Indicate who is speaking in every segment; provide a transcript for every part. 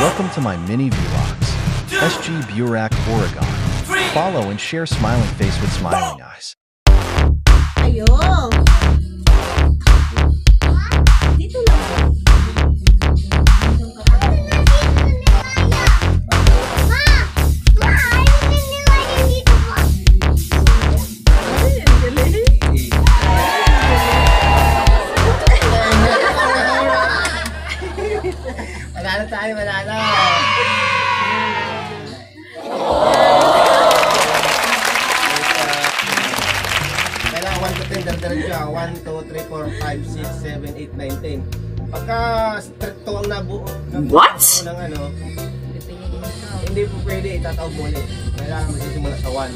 Speaker 1: Welcome to my mini vlogs, SG Burak, Oregon. Follow and share smiling face with smiling eyes.
Speaker 2: Ayo. Dito lang.
Speaker 3: Manalo tayo, manalo! Kailangan 1 to 10, dagdagan siya. 1, 2, 3, 4, 5, 6, 7, 8, 9, 10. Pagka stricto ang nabuo ng ano, hindi po pwede itataog mo ulit. Kailangan magsisimula sa 1.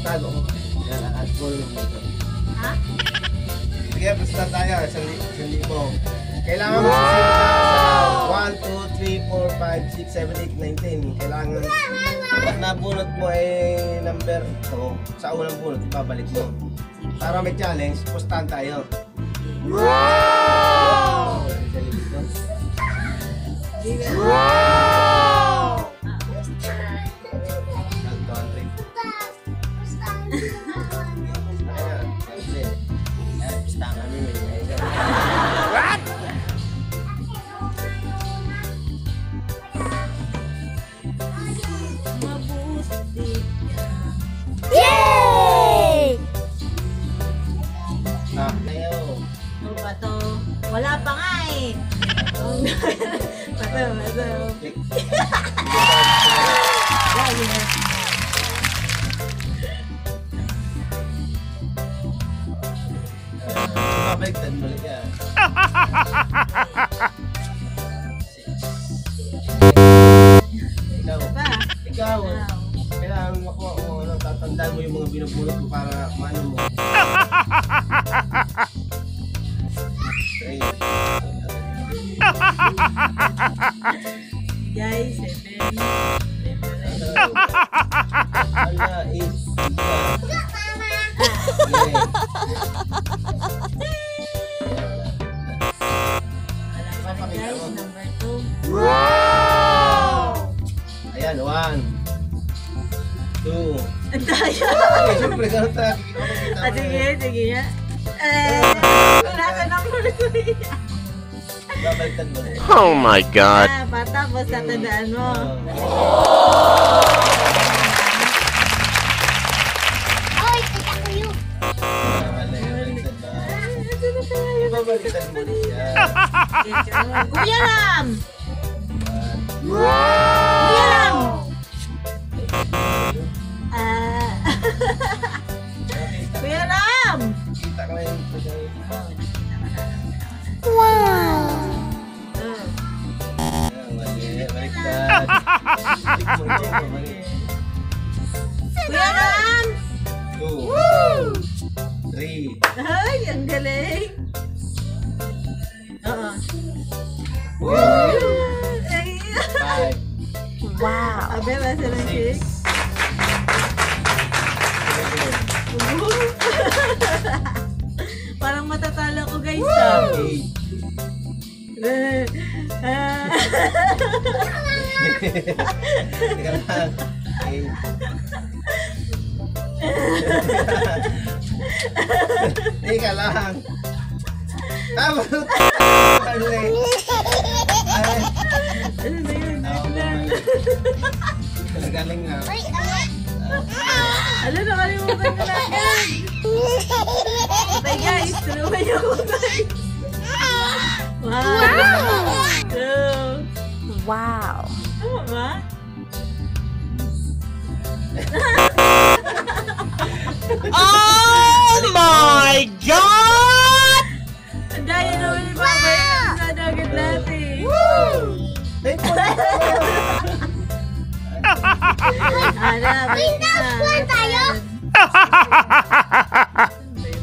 Speaker 3: Tago ko. Yan, at goal mo ito.
Speaker 2: Ha?
Speaker 3: Sige, basta tayo. 1,000. Kailangan magsisimula sa 1, 2, 3, 4, 5, 6, 7, 8, 9, 10. Kailangan pag nabunot mo ay number to, sa unang bunot, ibabalik mo. Para may challenge, pustahan tayo. Wow! Wow!
Speaker 2: Yay!
Speaker 3: Ano
Speaker 2: ba to? Wala pa nga eh. Pato. Lagi na.
Speaker 3: Babaliktad mo ulit yan. Ikaw. Kailangan makuha mo, tatandaan mo yung mga binubulot mo para maano mo.
Speaker 2: Guys, 7.
Speaker 3: Ala, 8.
Speaker 2: Guys, number 2.
Speaker 3: Wow! Ayan, 1, 2.
Speaker 2: Ang tayo.
Speaker 3: Siyempre, ganun tayo.
Speaker 2: Sige nga. Wala ka number 3.
Speaker 3: Babaliktad mo.
Speaker 1: Oh my God!
Speaker 2: Patapos tatandaan mo.
Speaker 3: Babaliktad mo siya.
Speaker 2: Kuya Ram! Kuya Ram! Kuya Ram!
Speaker 3: Kita ka na yung baliktad.
Speaker 2: Kuya Ram!
Speaker 3: 2, 3.
Speaker 2: Ay, ang galing! Oo.
Speaker 3: 5.
Speaker 2: Wow! Abe, basa ng cake. Parang matatalo ko guys ah.
Speaker 3: 8. Ika lang. Tama.
Speaker 2: Ano na yun?
Speaker 3: Galing nga.
Speaker 2: Ano, nakalimutan ko na agad. Bye guys, tulungan niyo ako guys. Wow! Tama ba?
Speaker 1: Oh my God!
Speaker 2: Ang daya naman ni Papa yung sadagad natin. Ana, balik na.
Speaker 4: Tayo?
Speaker 3: Balik.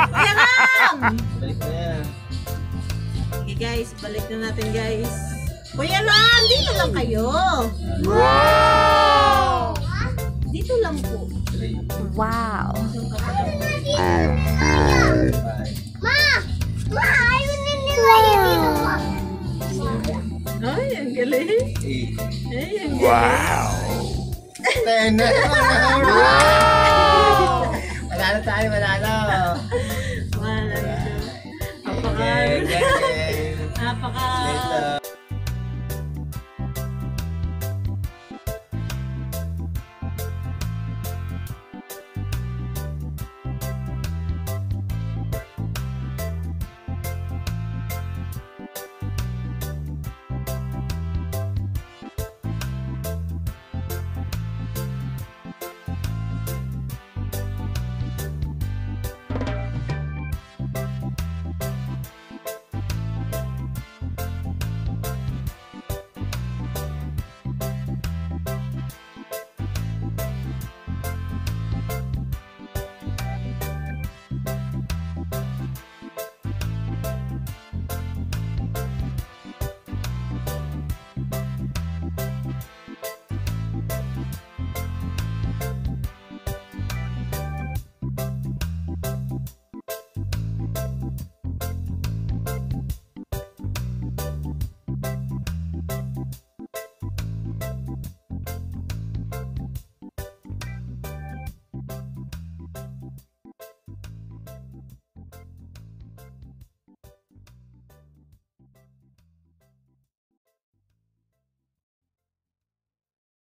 Speaker 2: Kuya Ram!
Speaker 3: Balik na yan.
Speaker 2: Okay guys, balik na natin guys. Kuya Ram, dito lang kayo.
Speaker 3: Wow!
Speaker 4: Wow.
Speaker 2: Ay, ang galing. Ay, ang galing.
Speaker 3: Wow! 10 na. Manalo tayo, manalo.
Speaker 2: Wala.
Speaker 3: Gang, gang, gang.
Speaker 2: Napaka...
Speaker 3: Later.